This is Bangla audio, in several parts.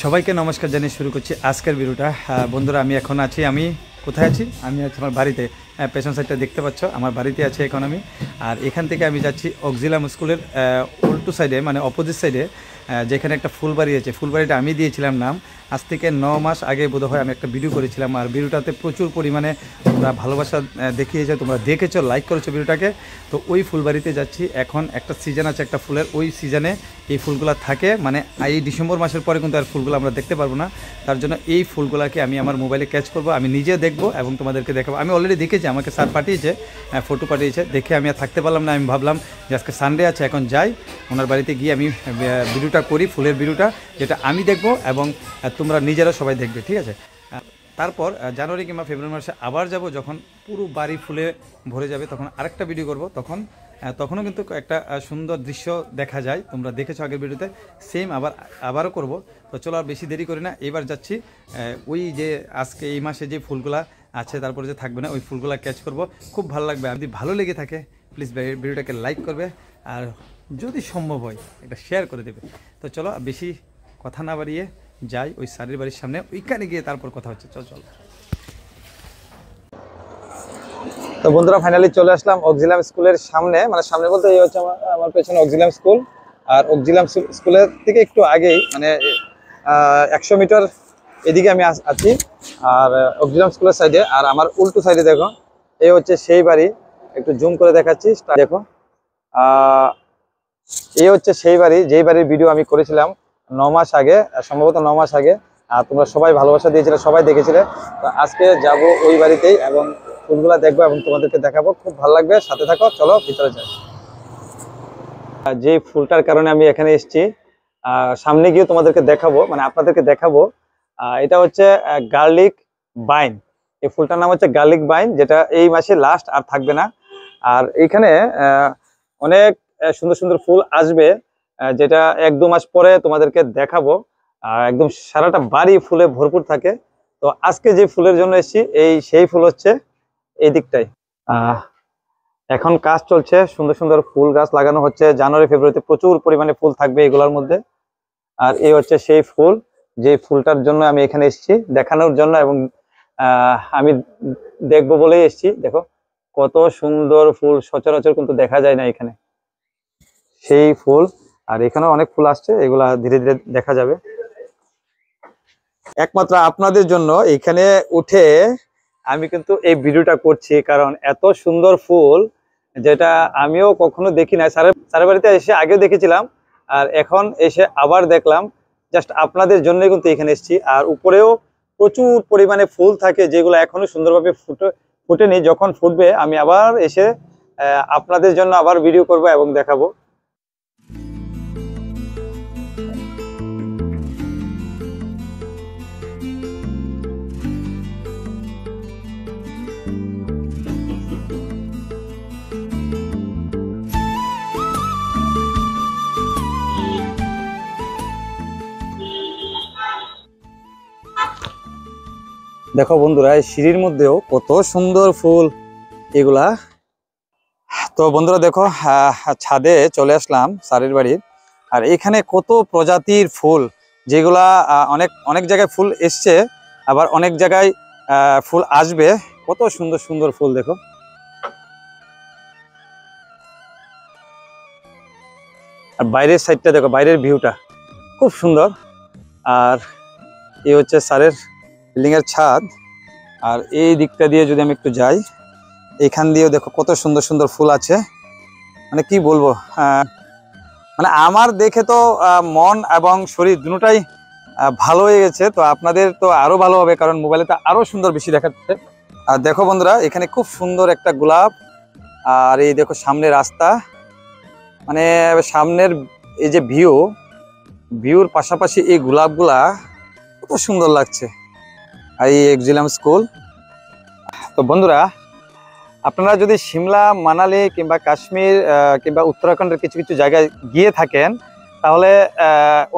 সবাইকে নমস্কার জানিয়ে শুরু করছি আজকের ভিডিওটা। বন্ধুরা, আমি কোথায় আছি? আমি আছি আমার বাড়িতে। পেছন সাইডটা দেখতে পাচ্ছ, আমার বাড়িতে আছি এখন আমি। আর এখান থেকে আমি যাচ্ছি অক্সিলাম স্কুলের উল্টো সাইডে, মানে অপোজিট সাইডে, যেখানে একটা ফুলবাড়ি আছে। ফুলবাড়িটা আমি দিয়েছিলাম নাম। আজ থেকে 9 মাস আগে বোধহয় আমি একটা ভিডিও করেছিলাম, আর ভিডিওটাতে প্রচুর পরিমাণে তোমরা ভালোবাসা দেখিয়েছো, তোমরা দেখেছো, লাইক করেছো ভিডিওটাকে। তো ওই ফুলবাড়িতে যাচ্ছি। এখন একটা সিজন আছে একটা ফুলের, ওই সিজনে এই ফুলগুলো থাকে, মানে এই ডিসেম্বর মাসের পরে কিন্তু আর ফুলগুলো আমরা দেখতে পারবো না। তার জন্য এই ফুলগুলোকে আমি আমার মোবাইলে ক্যাচ করব, আমি নিজে দেখবো এবং তোমাদেরকে দেখাবো। আমি অলরেডি দেখেছি, আমাকে স্যার পাঠিয়েছে, ফটো পাঠিয়েছে, দেখে আমি আর থাকতে পারলাম না। আমি ভাবলাম যে আজকে সানডে আছে, এখন যাই ওনার বাড়িতে গিয়ে আমি ভিডিওটা করি, ফুলের ভিডিওটা, যেটা আমি দেখবো এবং তোমরা নিজেরা সবাই দেখবে, ঠিক আছে? তারপর জানুয়ারি কিংবা ফেব্রুয়ারি মাসে আবার যাব, যখন পুরো বাড়ি ফুলে ভরে যাবে, তখন আরেকটা ভিডিও করব। তখনও কিন্তু একটা সুন্দর দৃশ্য দেখা যায়, তোমরা দেখেছো আগের ভিডিওতে, সেম আবারও করব। তো চলো আর বেশি দেরি করি না, এবার যাচ্ছি ওই যে আজকে এই মাসে যে ফুলগুলা আছে, তারপরে যে থাকবে না, ওই ফুলগুলা ক্যাচ করব। খুব ভালো লাগবে। যদি ভালো লেগে থাকে প্লিজ ভিডিওটাকে লাইক করবে, আর যদি সম্ভব হয় এটা শেয়ার করে দেবে। তো চলো বেশি কথা না বাড়িয়ে যাই ওই স্যারের বাড়ির সামনে, ওইখানে গিয়ে তারপর কথা হচ্ছে। চলো। তো বন্ধুরা, ফাইনালি চলে আসলাম অক্সিলাম স্কুলের সামনে। মানে সামনে বলতে এই হচ্ছে আমার পেছনে অক্সিলাম স্কুল, আর অক্সিলাম স্কুলের থেকে একটু আগেই, মানে 100 মিটার এদিকে আমি আছি, আর অক্সিলাম স্কুলের সাইডে। আর আমার উল্টো সাইডে দেখো, এই হচ্ছে সেই বাড়ি। একটু জুম করে দেখাচ্ছি, দেখো, এই হচ্ছে সেই বাড়ি, যেই বাড়ির ভিডিও আমি করেছিলাম 9 মাস আগে, সম্ভবত 9 মাস আগে। আর তোমরা সবাই ভালোবাসা দিয়েছিলে, সবাই দেখেছিলে। তো আজকে যাব ওই বাড়িতেই এবং ফুলগুলা দেখবো এবং তোমাদেরকে দেখাবো। খুব ভালো লাগবে, সাথে থাকো। চলো ভিতরে যাই। যে ফুলটার কারণে আমি এখানে এসেছি, সামনে গিয়ে তোমাদেরকে দেখাবো, মানে আপনাদেরকে দেখাবো। এটা হচ্ছে গার্লিক বাইন। এই ফুলটার নাম হচ্ছে গার্লিক বাইন, যেটা এই মাসে লাস্ট, আর থাকবে না। আর এখানে অনেক সুন্দর সুন্দর ফুল আসবে, যেটা 1-2 মাস পরে তোমাদেরকে দেখাবো। একদম সারাটা বাড়ি ফুলে ভরপুর থাকে। তো আজকে যে ফুলের জন্য এসেছি, সেই ফুল হচ্ছে এই দিকটাই। এখন কাজ চলছে, সুন্দর সুন্দর ফুল গাছ লাগানো হচ্ছে। জানুয়ারি ফেব্রুয়ারিতে প্রচুর পরিমাণে ফুল থাকবে এগুলোর মধ্যে। আর এই হচ্ছে সেই ফুল, যে ফুলটার জন্য আমি এখানে এসেছি, দেখানোর জন্য, এবং আমি দেখবো বলেই এসেছি। দেখো কত সুন্দর ফুল, সচরাচর কিন্তু দেখা যায় না এখানে, সেই ফুল। আর এখানেও অনেক ফুল আসছে, এগুলা ধীরে ধীরে দেখা যাবে। একমাত্র আপনাদের জন্য এখানে উঠে আমি কিন্তু এই ভিডিওটা করছি, কারণ এত সুন্দর ফুল, যেটা আমিও কখনো দেখি না। স্যারের বাড়িতে এসে আগেও দেখেছিলাম, আর এখন এসে আবার দেখলাম। জাস্ট আপনাদের জন্যই কিন্তু এখানে এসেছি। আর উপরেও প্রচুর পরিমাণে ফুল থাকে, যেগুলো এখনো সুন্দরভাবে ফুটেনি। যখন ফুটবে আমি আবার এসে আপনাদের জন্য আবার ভিডিও করব এবং দেখাবো। দেখো বন্ধুরা, এই সিঁড়ির মধ্যেও কত সুন্দর ফুল এগুলা। তো বন্ধুরা দেখো, ছাদে চলে আসলাম স্যারের বাড়ির। আর এখানে কত প্রজাতির ফুল, যেগুলা অনেক অনেক জায়গায় ফুল এসছে, আবার অনেক জায়গায় ফুল আসবে। কত সুন্দর সুন্দর ফুল দেখো। আর বাইরের সাইডটা দেখো, বাইরের ভিউটা খুব সুন্দর। আর এই হচ্ছে স্যারের বিল্ডিং এর ছাদ। আর এই দিকটা দিয়ে যদি আমি একটু যাই, এখান দিয়েও দেখো কত সুন্দর সুন্দর ফুল আছে। মানে কি বলবো, মানে আমার দেখে তো মন এবং শরীর দুটোটাই ভালো হয়ে গেছে। তো আপনাদের তো আরো ভালো হবে, কারণ মোবাইলে তো আরো সুন্দর বেশি দেখাচ্ছে। আর দেখো বন্ধুরা, এখানে খুব সুন্দর একটা গোলাপ। আর এই দেখো সামনে রাস্তা, মানে সামনের এই যে ভিউর পাশাপাশি এই গোলাপগুলা কত সুন্দর লাগছে। আর এই অক্সিলাম স্কুল। তো বন্ধুরা, আপনারা যদি সিমলা, মানালি কিংবা কাশ্মীর কিংবা উত্তরাখণ্ডের কিছু কিছু জায়গায় গিয়ে থাকেন, তাহলে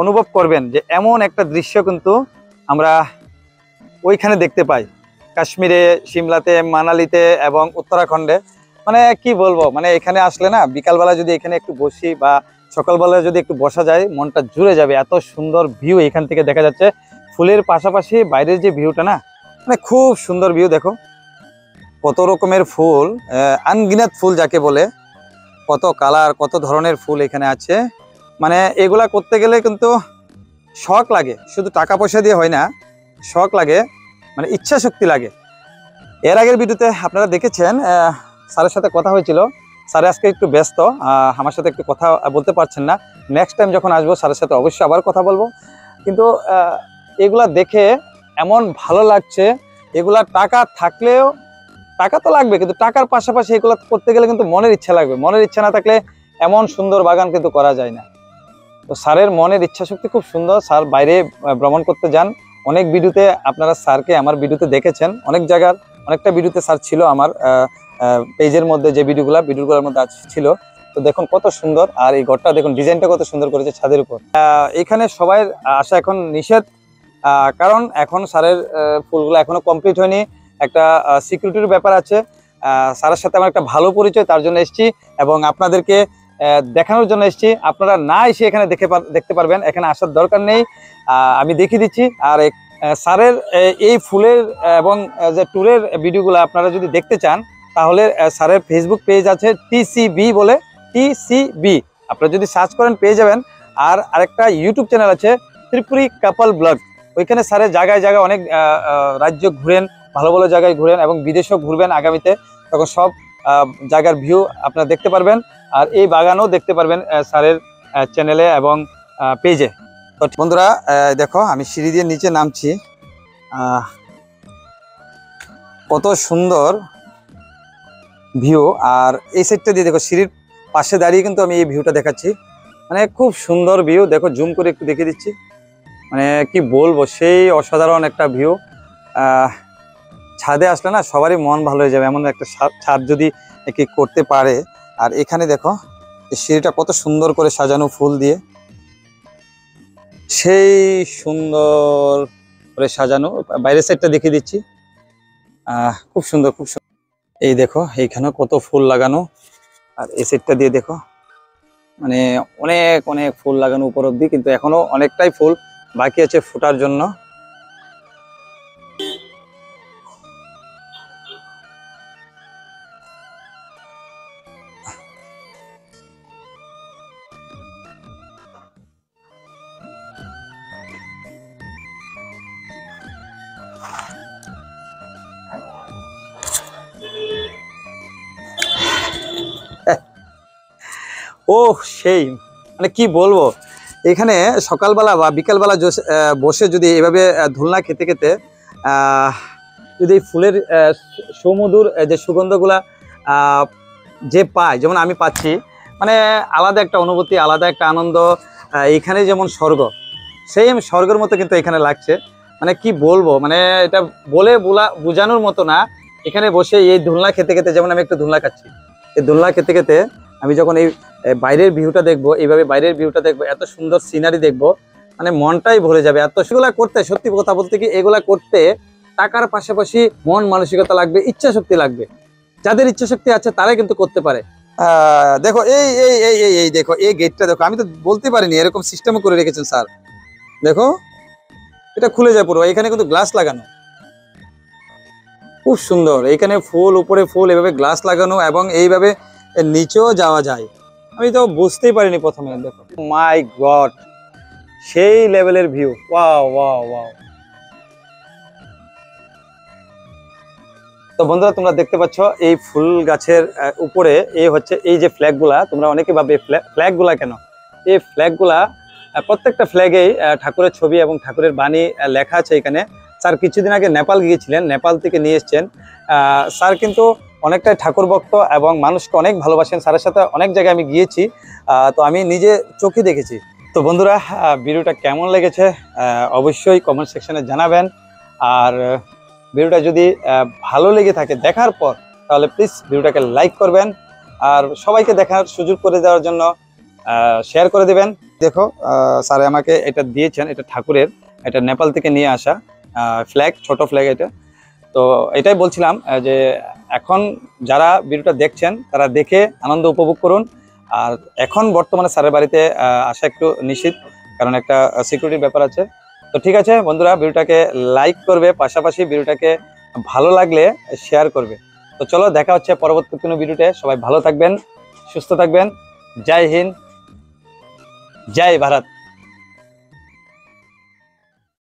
অনুভব করবেন যে এমন একটা দৃশ্য কিন্তু আমরা ওইখানে দেখতে পাই, কাশ্মীরে, সিমলাতে, মানালিতে এবং উত্তরাখণ্ডে। মানে কি বলবো, মানে এখানে আসলে না, বিকালবেলা যদি এখানে একটু বসি বা সকালবেলায় যদি একটু বসা যায় মনটা জুড়ে যাবে, এত সুন্দর ভিউ এখান থেকে দেখা যাচ্ছে। ফুলের পাশাপাশি বাইরের যে ভিউটা না, মানে খুব সুন্দর ভিউ। দেখো কত রকমের ফুল, আনগিনাত ফুল যাকে বলে, কত কালার কত ধরনের ফুল এখানে আছে। মানে এগুলা করতে গেলে কিন্তু শখ লাগে, শুধু টাকা পয়সা দিয়ে হয় না, শখ লাগে, মানে ইচ্ছা শক্তি লাগে। এর আগের ভিডিওতে আপনারা দেখেছেন স্যারের সাথে কথা হয়েছিল। স্যার আজকে একটু ব্যস্ত, আমার সাথে একটু কথা বলতে পারছেন না। নেক্সট টাইম যখন আসবো স্যারের সাথে অবশ্যই আবার কথা বলবো। কিন্তু এগুলা দেখে এমন ভালো লাগছে, এগুলা টাকা থাকলেও, টাকা তো লাগবে কিন্তু টাকার পাশাপাশি এগুলো করতে গেলে কিন্তু মনের ইচ্ছা লাগবে। মনের ইচ্ছা না থাকলে এমন সুন্দর বাগান কিন্তু করা যায় না। তো স্যারের মনের ইচ্ছা শক্তি খুব সুন্দর। স্যার বাইরে ভ্রমণ করতে যান, অনেক ভিডিওতে আপনারা স্যারকে আমার ভিডিওতে দেখেছেন, অনেক জায়গার অনেকটা ভিডিওতে স্যার ছিল আমার পেজের মধ্যে, যে ভিডিওগুলোর মধ্যে ছিল। তো দেখুন কত সুন্দর, আর এই ঘরটা দেখুন ডিজাইনটা কত সুন্দর করেছে ছাদের উপর। এখানে সবাই আসা এখন নিষেধ, কারণ এখন স্যারের ফুলগুলো এখনো কমপ্লিট হয়নি, একটা সিকিউরিটির ব্যাপার আছে। স্যারের সাথে আমার একটা ভালো পরিচয়, তার জন্য এসেছি এবং আপনাদেরকে দেখানোর জন্য এসেছি। আপনারা না এসে এখানে দেখতে পারবেন, এখানে আসার দরকার নেই, আমি দেখিয়ে দিচ্ছি। আর স্যারের এই ফুলের এবং যে ট্যুরের ভিডিওগুলো আপনারা যদি দেখতে চান তাহলে স্যারের ফেসবুক পেজ আছে TCB বলে, TCB আপনারা যদি সার্চ করেন পেয়ে যাবেন। আর আরেকটা ইউটিউব চ্যানেল আছে ত্রিপুরী কাপল ব্লগ, ওইখানে স্যারের জায়গায় জায়গায় অনেক রাজ্য ঘুরেন, ভালো ভালো জায়গায় ঘুরেন এবং বিদেশেও ঘুরবেন আগামীতে, তখন সব জায়গার ভিউ আপনারা দেখতে পারবেন। আর এই বাগানও দেখতে পারবেন স্যারের চ্যানেলে এবং পেজে। তো বন্ধুরা দেখো আমি সিঁড়ি দিয়ে নিচে নামছি, কত সুন্দর ভিউ। আর এই সাইডটা দিয়ে দেখো সিঁড়ির পাশে দাঁড়িয়ে কিন্তু আমি এই ভিউটা দেখাচ্ছি, মানে খুব সুন্দর ভিউ। দেখো জুম করে একটু দেখিয়ে দিচ্ছি, মানে কি বলবো, সেই অসাধারণ একটা ভিউ। ছাদে আসলে না সবারই মন ভালো হয়ে যাবে, এমন একটা ছাদ যদি কি করতে পারে। আর এখানে দেখো এই সিঁড়িটা কত সুন্দর করে সাজানো ফুল দিয়ে, সেই সুন্দর করে সাজানো। বাইরের সাইডটা দেখিয়ে দিচ্ছি, খুব সুন্দর খুব সুন্দর। এই দেখো এইখানেও কত ফুল লাগানো, আর এই সাইডটা দিয়ে দেখো মানে অনেক অনেক ফুল লাগানো উপর অব্দি, কিন্তু এখনো অনেকটাই ফুল বাকি আছে ফোটার জন্য। ও সেই মানে কি বলবো, এখানে সকালবেলা বা বিকালবেলা বসে যদি এভাবে ধুলনা খেতে খেতে যদি ফুলের সুমধুর যে সুগন্ধগুলা যে পায়, যেমন আমি পাচ্ছি, মানে আলাদা একটা অনুভূতি, আলাদা একটা আনন্দ। এখানে যেমন স্বর্গ, সেম স্বর্গের মতো কিন্তু এখানে লাগছে। মানে কি বলবো, মানে এটা বলে বোঝানোর মতো না। এখানে বসে এই ধুলনা খেতে খেতে, যেমন আমি একটু ধুলনা খাচ্ছি, এই ধুলনা খেতে খেতে আমি যখন এই বাইরের ভিউটা দেখবো, এইভাবে বাইরের ভিউটা দেখবো, এত সুন্দর সিনারি দেখবো, মানে মনটাই ভরে যাবে। এত সেগুলা করতে, সত্যি কথা বলতে কি, এগুলা করতে টাকার পাশাপাশি মন মানসিকতা লাগবে, ইচ্ছা শক্তি লাগবে। যাদের ইচ্ছা শক্তি আছে তারাই কিন্তু করতে পারে। দেখো এই এই এই এই এই দেখো এই গেটটা দেখো, আমি তো বলতে পারিনি এরকম সিস্টেমও করে রেখেছেন স্যার। দেখো এটা খুলে যায় পুরো, এখানে কিন্তু গ্লাস লাগানো, খুব সুন্দর। এখানে ফুল, উপরে ফুল, এভাবে গ্লাস লাগানো এবং এইভাবে নিচেও যাওয়া যায়। আমি তো বুঝতেই পারিনি প্রথমে। দেখো মাই গড, সেই লেভেলের ভিউ, ওয়াও ওয়াও ওয়াও। তো বন্ধুরা তোমরা দেখতে পাচ্ছ এই ফুল গাছের উপরে এই হচ্ছে এই যে ফ্ল্যাগগুলা, তোমরা অনেকে ভাবে ফ্ল্যাগগুলা কেন, এই ফ্ল্যাগগুলা প্রত্যেকটা ফ্ল্যাগেই ঠাকুরের ছবি এবং ঠাকুরের বাণী লেখা আছে। এখানে স্যার কিছুদিন আগে নেপাল গিয়েছিলেন, নেপাল থেকে নিয়ে এসছেন। স্যার কিন্তু অনেকটাই ঠাকুর ভক্ত এবং মানুষকে অনেক ভালোবাসেন। স্যারের সাথে অনেক জায়গায় আমি গিয়েছি, তো আমি নিজে চোখে দেখেছি। তো বন্ধুরা ভিডিওটা কেমন লেগেছে অবশ্যই কমেন্ট সেকশনে জানাবেন। আর ভিডিওটা যদি ভালো লেগে থাকে দেখার পর, তাহলে প্লিজ ভিডিওটাকে লাইক করবেন আর সবাইকে দেখার সুযোগ করে দেওয়ার জন্য শেয়ার করে দেবেন। দেখো স্যার আমাকে এটা দিয়েছেন, এটা ঠাকুরের, এটা নেপাল থেকে নিয়ে আসা ফ্ল্যাগ, ছোট ফ্ল্যাগ এটা। তো এটাই বলছিলাম যে এখন যারা ভিডিওটা দেখছেন তারা দেখে আনন্দ উপভোগ করুন। আর এখন বর্তমানে স্যারের বাড়িতে আসা একটু নিষিদ্ধ, কারণ একটা সিকিউরিটির ব্যাপার আছে। তো ঠিক আছে বন্ধুরা, ভিডিওটাকে লাইক করবে, পাশাপাশি ভিডিওটাকে ভালো লাগলে শেয়ার করবে। তো চলো, দেখা হচ্ছে পরবর্তী কোনো ভিডিওতে। সবাই ভালো থাকবেন, সুস্থ থাকবেন। জয় হিন্দ, জয় ভারত।